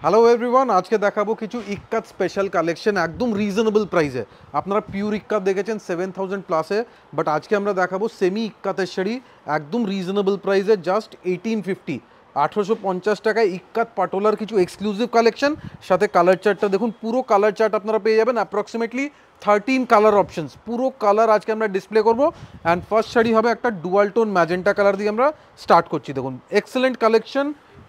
Hello everyone, আজকে দেখাবো কিছু ইক্কাত স্পেশাল কালেকশন একদম রিজনেবল প্রাইসে। আপনারা পিওর ইক্কাত দেখেছেন 7000 প্লাসে, বাট আজকে আমরা দেখাবো সেমি ইক্কাতের শাড়ি একদম রিজনেবল প্রাইসে, জাস্ট 1850 1850 টাকায় ইক্কাত পাটোলার কিছু এক্সক্লুসিভ কালেকশন। সাথে কালার চার্টটা দেখুন, পুরো কালার চার্ট আপনারা পেয়ে যাবেন, অ্যাপ্রক্সিমেটলি 13 কালার অপশনস, পুরো কালার আজকে আমরা ডিসপ্লে করবো। অ্যান্ড ফার্স্ট শাড়ি হবে একটা ডুয়াল টোন ম্যাজেন্টা কালার দিয়ে আমরা স্টার্ট করছি। দেখুন এক্সেলেন্ট কালেকশন,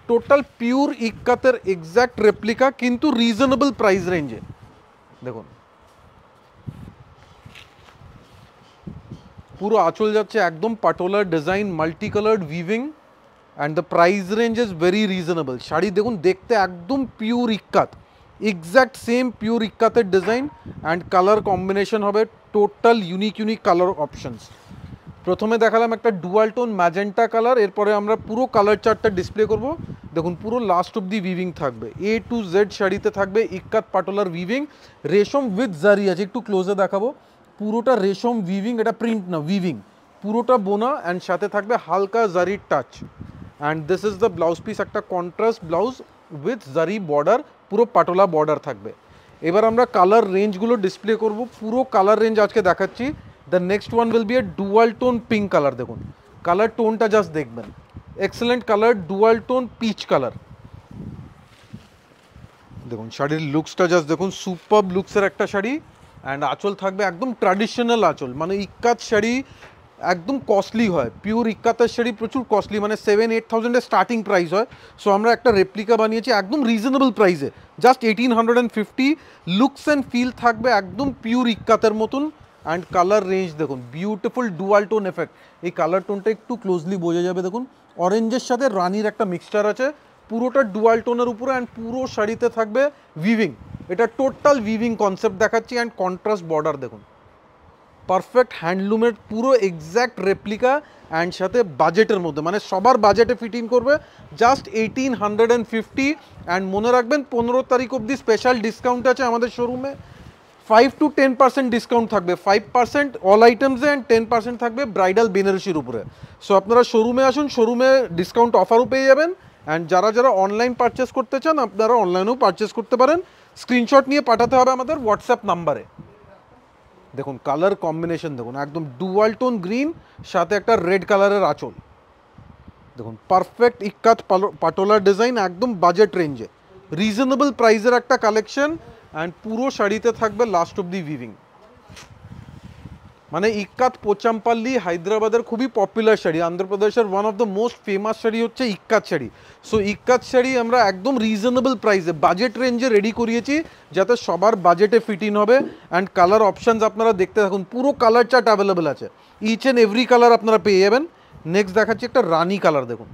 টোটাল পিওর ইক্কাতের এক্স্যাক্ট রেপ্লিকা, কিন্তু রিজনেবল প্রাইস রেঞ্জে। দেখুন পুরো আঁচল যাচ্ছে একদম পাটোলার design, multi coloured weaving, and the price range is very reasonable. Sari দেখুন দেখতে একদম pure ikat, exact same pure ইক্কাতের ডিজাইন অ্যান্ড কালার কম্বিনেশন হবে টোটাল ইউনিক কালার অপশনস। প্রথমে দেখালাম একটা ডুয়াল টোন ম্যাজেন্টা কালার, এরপরে আমরা পুরো কালার চার্টটা ডিসপ্লে করব। দেখুন পুরো লাস্ট অব্দি উইভিং থাকবে, এ টু জেড শাড়িতে থাকবে ইক্কাত পাটোলার উইভিং, রেশম উইথ জারি আছে। একটু ক্লোজে দেখাবো, পুরোটা রেশম উইভিং, এটা প্রিন্ট না উইভিং, পুরোটা বোনা অ্যান্ড সাথে থাকবে হালকা জারির touch. And this is the blouse piece, একটা কন্ট্রাস্ট ব্লাউজ উইথ জারি বর্ডার, পুরো পাটোলা বর্ডার থাকবে। এবার আমরা কালার রেঞ্জগুলো ডিসপ্লে করব, পুরো কালার রেঞ্জ আজকে দেখাচ্ছি। The next one will B A dual tone pink colour. দেখুন কালার টোনটা জাস্ট দেখবেন, excellent colour, dual tone peach colour. দেখুন শাড়ির লুকসটা জাস্ট দেখুন, সুপার লুকসের একটা শাড়ি। অ্যান্ড আঁচল থাকবে একদম ট্র্যাডিশনাল আঁচল, মানে ইক্কাত শাড়ি একদম কস্টলি হয়, পিওর ইক্কাতের শাড়ি প্রচুর কস্টলি, মানে 7-8,000 স্টার্টিং প্রাইস হয়। সো আমরা একটা রেপ্লিকা বানিয়েছি একদম রিজনেবল প্রাইসে, জাস্ট 1850। লুকস অ্যান্ড ফিল থাকবে একদম পিওর ইক্কাতের মতন। অ্যান্ড কালার রেঞ্জ দেখুন, বিউটিফুল ডুয়াল টোন এফেক্ট। এই কালার টোনটা একটু ক্লোজলি বোঝা যাবে, দেখুন অরেঞ্জের সাথে রানির একটা মিক্সচার আছে, পুরোটা ডুয়াল টোনের উপরে। অ্যান্ড পুরো শাড়িতে থাকবে উইভিং, এটা টোটাল উইভিং কনসেপ্ট দেখাচ্ছি। অ্যান্ড কন্ট্রাস্ট বর্ডার দেখুন, পারফেক্ট হ্যান্ডলুমের পুরো এক্স্যাক্ট রেপ্লিকা, অ্যান্ড সাথে বাজেটের মধ্যে, মানে সবার বাজেটে ফিটিং করবে, জাস্ট 1850। অ্যান্ড মনে রাখবেন 15 তারিখ অবধি স্পেশাল ডিসকাউন্ট আছে আমাদের শোরুমে, 5-10% ডিসকাউন্ট থাকবে, 5% অল আইটেমসে অ্যান্ড 10% থাকবে ব্রাইডাল বেনারসির উপরে। সো আপনারা শোরুমে আসুন, শোরুমে ডিসকাউন্ট অফারও পেয়ে যাবেন। অ্যান্ড যারা যারা অনলাইন পারচেস করতে চান আপনারা অনলাইনেও পারচেস করতে পারেন, স্ক্রিনশট নিয়ে পাঠাতে হবে আমাদের হোয়াটসঅ্যাপ নাম্বারে। দেখুন কালার কম্বিনেশন দেখুন, একদম ডুয়াল টোন গ্রিন, সাথে একটা রেড কালারের আঁচল। দেখুন পারফেক্ট ইক্কাত পাটোলার ডিজাইন, একদম বাজেট রেঞ্জে, রিজনেবল প্রাইসের একটা কালেকশন। অ্যান্ড পুরো শাড়িতে থাকবে লাস্ট অব দি উইভিং। মানে ইক্কাত পোচামপাল্লি হায়দ্রাবাদের খুবই পপুলার শাড়ি, অন্ধ্রপ্রদেশের one of the most famous sari হচ্ছে ইক্কাত শাড়ি। সো ইক্কাত শাড়ি আমরা একদম রিজনেবল প্রাইসে বাজেট রেঞ্জে রেডি করিয়েছি, যাতে সবার বাজেটে ফিট ইন হবে। অ্যান্ড কালার অপশানস আপনারা দেখতে থাকুন, পুরো কালার চার্ট অ্যাভেলেবেল আছে, ইচ অ্যান্ড এভরি কালার আপনারা পেয়ে যাবেন। নেক্সট দেখাচ্ছি একটা রানি কালার। দেখুন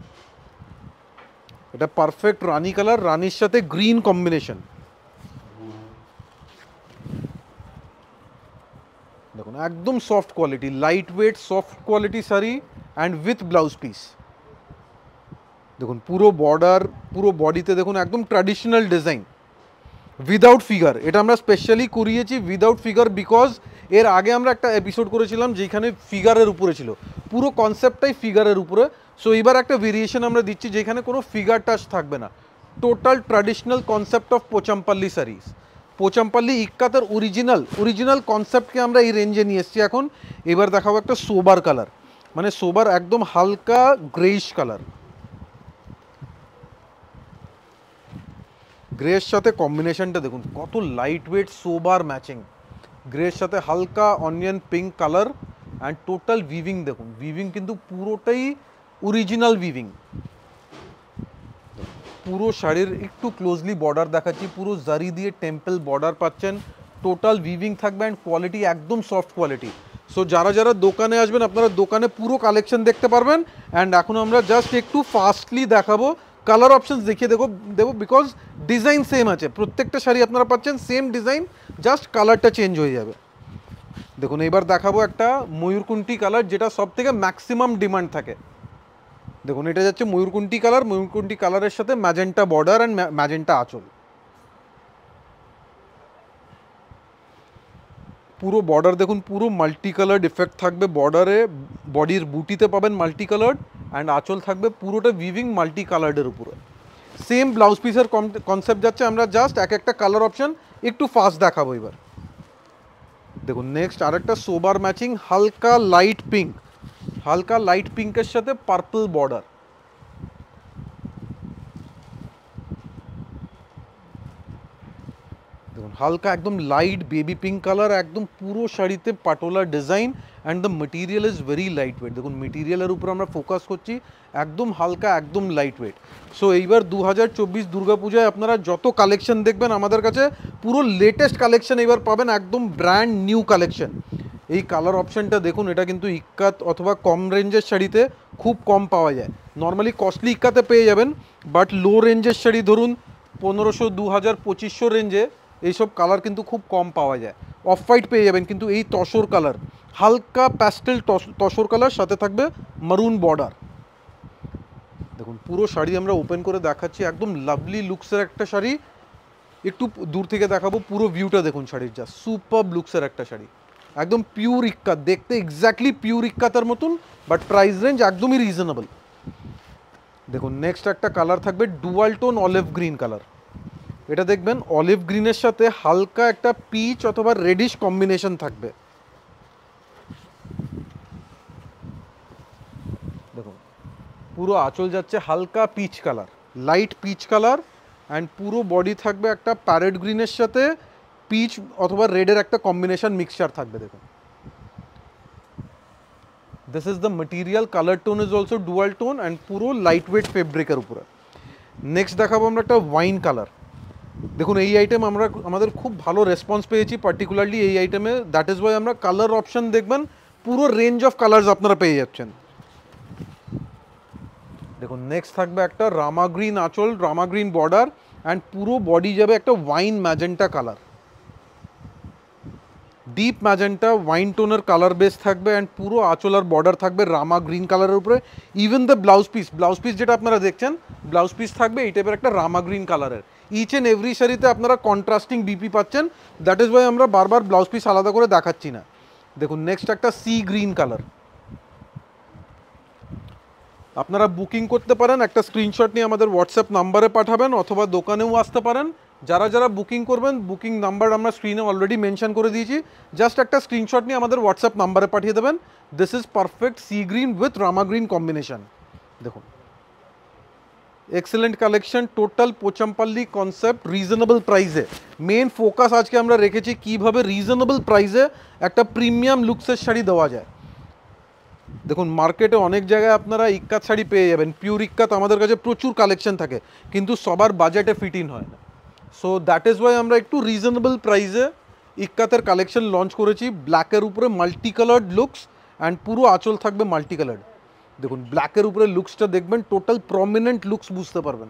এটা পারফেক্ট রানি কালার, রানির সাথে গ্রিন কম্বিনেশন। দেখুন একদম soft quality, light weight soft quality sari, and with blouse piece. দেখুন পুরো বর্ডার, পুরো বডিতে দেখুন একদম ট্র্যাডিশনাল ডিজাইন উইদাউট ফিগার। এটা আমরা স্পেশালি করিয়েছি উইদাউট ফিগার, বিকজ এর আগে আমরা একটা এপিসোড করেছিলাম যেখানে ফিগারের উপরে ছিল, পুরো কনসেপ্টটাই ফিগারের উপরে। সো এবার একটা ভেরিয়েশন আমরা দিচ্ছি যেখানে কোনো ফিগার টাচ থাকবে না, total traditional concept of Pochampally saris. Pochampally ইক্কাতের অরিজিনাল কনসেপ্টকে আমরা এই রেঞ্জে নিয়ে এসেছি এখন। এবার দেখাবো একটা সোবার কালার, মানে সোবার একদম হালকা গ্রেইশ কালার, গ্রের সাথে কম্বিনেশনটা দেখুন কত লাইট ওয়েট, সোবার ম্যাচিং, গ্রের সাথে হালকা onion pink colour. And total weaving দেখুন, উইভিং কিন্তু পুরোটাই অরিজিনাল উইভিং। পুরো শাড়ির একটু ক্লোজলি বর্ডার দেখাচ্ছি, পুরো জারি দিয়ে টেম্পল বর্ডার পাচ্ছেন, টোটাল উইভিং থাকবে, অ্যান্ড কোয়ালিটি একদম সফট কোয়ালিটি। সো যারা যারা দোকানে আসবেন আপনারা দোকানে পুরো কালেকশন দেখতে পারবেন। অ্যান্ড এখন আমরা জাস্ট একটু ফাস্টলি দেখাবো, কালার অপশানস দেখিয়ে দেবো, বিকজ ডিজাইন সেম আছে, প্রত্যেকটা শাড়ি আপনারা পাচ্ছেন সেম ডিজাইন, জাস্ট কালারটা চেঞ্জ হয়ে যাবে। দেখুন এবার দেখাবো একটা ময়ূরকুণ্ঠি কালার, যেটা সব থেকে ম্যাক্সিমাম ডিমান্ড থাকে। দেখুন এটা যাচ্ছে ময়ূরকুণ্ঠি কালার, ময়ূরকুণ্ঠি কালারের সাথে ম্যাজেন্টা বর্ডার অ্যান্ড ম্যাজেন্টা আঁচল। পুরো বর্ডার দেখুন, পুরো মাল্টি কালার্ড ইফেক্ট থাকবে বর্ডারে, বডির বুটিতে পাবেন মাল্টি কালার্ড, অ্যান্ড আঁচল থাকবে পুরোটা উইভিং মাল্টি কালার্ডের উপরে। সেম ব্লাউজ পিসের কনসেপ্ট যাচ্ছে, আমরা জাস্ট এক একটা কালার অপশন একটু ফাস্ট দেখাবো এবার। দেখুন নেক্সট আরেকটা সোবার ম্যাচিং হালকা লাইট পিঙ্ক, হালকা লাইট পিঙ্কের সাথে পার্পল বর্ডার। দেখুন হালকা একদম লাইট বেবি পিঙ্ক কালার, একদম পুরো শাড়িতে patola design and the material is very light wait. দেখুন মেটেরিয়ালের উপর আমরা ফোকাস করছি, একদম হালকা একদম লাইট ওয়েট। সো এইবার 2024 দুর্গাপূজায় আপনারা যত কালেকশন দেখবেন আমাদের কাছে পুরো লেটেস্ট কালেকশন এবার পাবেন, একদম ব্র্যান্ড নিউ কালেকশন। এই কালার অপশানটা দেখুন, এটা কিন্তু ইক্কাত অথবা কম রেঞ্জের শাড়িতে খুব কম পাওয়া যায়। নর্মালি কস্টলি ইক্কাতে পেয়ে যাবেন, বাট লো রেঞ্জের শাড়ি ধরুন 1500, 2000, 2500 রেঞ্জে এইসব কালার কিন্তু খুব কম পাওয়া যায়। অফ হোয়াইট পেয়ে যাবেন, কিন্তু এই তসর কালার, হালকা প্যাস্টেল তসর কালার, সাথে থাকবে মারুন বর্ডার। দেখুন পুরো শাড়ি আমরা ওপেন করে দেখাচ্ছি, একদম লাভলি লুকসের একটা শাড়ি। একটু দূর থেকে দেখাবো, পুরো ভিউটা দেখুন শাড়ির, যা সুপার লুকসের একটা শাড়ি, একদম পিওর ইক্কাত, দেখতে এক্স্যাক্টলি পিওর ইক্কাতের মতন, বাট প্রাইস রেঞ্জ একদমই রিজনেবল। দেখুন নেক্সট একটা কালার থাকবে dual tone olive green colour. এটা দেখবেন অলিভ গ্রিনের সাথে হালকা একটা পিচ অথবা রেডিশ কম্বিনেশন থাকবে। দেখুন পুরো আঁচল যাচ্ছে হালকা peach colour, light peach colour, and পুরো বডি থাকবে একটা প্যারেট গ্রিনের সাথে পিচ অথবা রেডের একটা কম্বিনেশন মিক্সচার থাকবে। দেখুন this is the material, colour tone is also dual tone and পুরো লাইট ওয়েট ফেব্রিকের উপরে। নেক্সট দেখাবো আমরা একটা ওয়াইন কালার। দেখুন এই আইটেম আমাদের খুব ভালো রেসপন্স পেয়েছি, পার্টিকুলারলি এই আইটেমে, দ্যাট ইজ ওয়াই আমরা কালার অপশন দেখবেন পুরো রেঞ্জ অফ কালার্স আপনারা পেয়ে যাচ্ছেন। দেখুন নেক্সট থাকবে একটা রামা গ্রিন আঁচল, রামা গ্রিন বর্ডার, অ্যান্ড পুরো বডি যাবে একটা wine magenta colour, deep magenta wine টোনের কালার বেস থাকবে, অ্যান্ড পুরো আঁচল আর বর্ডার থাকবে রামা গ্রিন কালারের উপরে। ইভেন দ্য ব্লাউজ পিস যেটা আপনারা দেখছেন, ব্লাউজ পিস থাকবে এই টাইপের একটা রামা গ্রিন কালারের। ইচ অ্যান্ড এভরি শাড়িতে আপনারা কন্ট্রাস্টিং বিপি পাচ্ছেন, দ্যাট ইজ ওয়াই আমরা বারবার ব্লাউজ পিস আলাদা করে দেখাচ্ছি না। দেখুন নেক্সট একটা সি গ্রিন কালার। আপনারা বুকিং করতে পারেন, একটা স্ক্রিনশট নিয়ে আমাদের হোয়াটসঅ্যাপ নাম্বারে পাঠাবেন, অথবা দোকানেও আসতে পারেন। যারা যারা বুকিং করবেন, বুকিং নাম্বার আমরা স্ক্রিনে অলরেডি মেনশন করে দিয়েছি, জাস্ট একটা স্ক্রিনশট নিয়ে আমাদের হোয়াটসঅ্যাপ নাম্বারে পাঠিয়ে দেবেন। This is perfect sea green with rama green combination. দেখুন excellent collection, total Pochampally concept, reasonable প্রাইসে। মেন ফোকাস আজকে আমরা রেখেছি কীভাবে রিজনেবল প্রাইসে একটা প্রিমিয়াম লুকসের শাড়ি দেওয়া যায়। দেখুন মার্কেটে অনেক জায়গায় আপনারা ইক্কাত শাড়ি পেয়ে যাবেন, পিওর ইক্কাত আমাদের কাছে প্রচুর কালেকশন থাকে, কিন্তু সবার বাজেটে ফিট ইন হয় না। সো দ্যাট ইজ ওয়াই আমরা একটু রিজনেবল প্রাইসে ইক্কাতের কালেকশন লঞ্চ করেছি। ব্ল্যাকের উপরে মাল্টি কালার্ড লুকস, অ্যান্ড পুরো আঁচল থাকবে মাল্টি কালার্ড। দেখুন ব্ল্যাকের উপরে লুকসটা দেখবেন, টোটাল প্রমিনেন্ট লুকস বুঝতে পারবেন।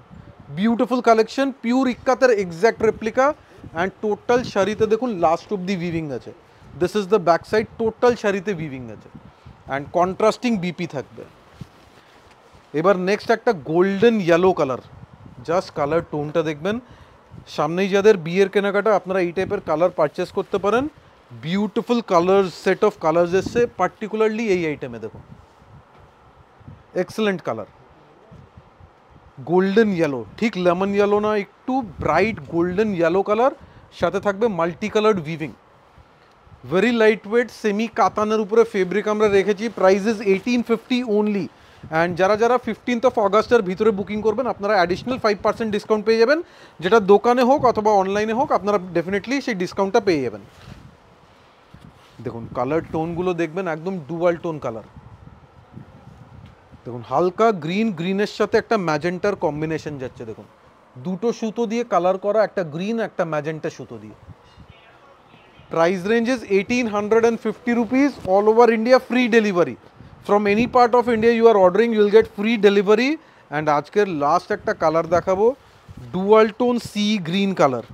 বিউটিফুল কালেকশন, পিওর ইক্কাতের এক্স্যাক্ট রেপ্লিকা, অ্যান্ড টোটাল শাড়িতে দেখুন লাস্ট অব্দি উইভিং আছে। This is the back side, total শাড়িতে উইভিং আছে, অ্যান্ড কন্ট্রাস্টিং বিপি থাকবে। এবার নেক্সট একটা golden yellow colour, just colour টোনটা দেখবেন। সামনেই যাদের বিয়ের কেনাকাটা, আপনারা এই টাইপের কালার পারচেস করতে পারেন। Beautiful colour set of colours এসছে, পার্টিকুলারলি এই আইটেমে দেখুন এক্সেলেন্ট কালার, গোল্ডেন ইয়েলো, ঠিক লেমন ইয়েলো না, একটু ব্রাইট গোল্ডেন ইয়েলো কালার, সাথে থাকবে multi coloured weaving. Very light weight semi কাতানের উপরে ফেব্রিক আমরা রেখেছি। প্রাইস ইজ 1850 ওনলি, অ্যান্ড যারা যারা 15th অগাস্টের ভিতরে বুকিং করবেন, আপনারা অ্যাডিশনাল 5% ডিসকাউন্ট পেয়ে যাবেন, যেটা দোকানে হোক অথবা অনলাইনে হোক, আপনারা ডেফিনেটলি সেই ডিসকাউন্টটা পেয়ে যাবেন। দেখুন কালার টোনগুলো দেখবেন, একদম ডুয়াল টোন কালার। দেখুন হালকা গ্রিনের সাথে একটা ম্যাজেন্টার কম্বিনেশন যাচ্ছে। দেখুন দুটো সুতো দিয়ে কালার করা, একটা গ্রিন একটা ম্যাজেন্টা সুতো দিয়ে। Price range is 1850 rupees, all over India, free delivery. From any part of India you are ordering, you will get free delivery. And আজকের লাস্ট একটা কালার দেখাবো, dual tone sea green colour.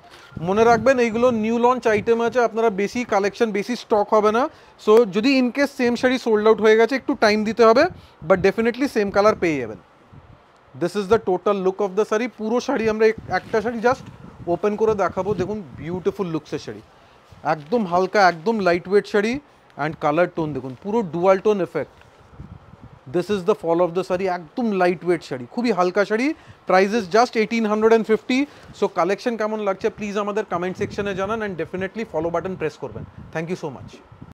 মনে রাখবেন এইগুলো new launch item আছে, আপনারা বেশি collection, বেশি স্টক হবে না। সো যদি ইনকেস সেম শাড়ি সোল্ড আউট হয়ে গেছে, একটু টাইম দিতে হবে, বাট ডেফিনেটলি সেম কালার পেয়ে যাবেন। This is the total look of the sari. পুরো শাড়ি আমরা একটা শাড়ি জাস্ট ওপেন করে দেখাবো। দেখুন বিউটিফুল লুকসের শাড়ি, একদম হালকা, একদম light weight sari, and colour tone দেখুন পুরো dual tone effect. This is the fall of the sari, একদম লাইট ওয়েট শাড়ি, খুবই হালকা sari, price is just 1850। So collection কেমন লাগছে প্লিজ আমাদের কমেন্ট সেকশনে জানান, and definitely follow button press করবেন। Thank you so much.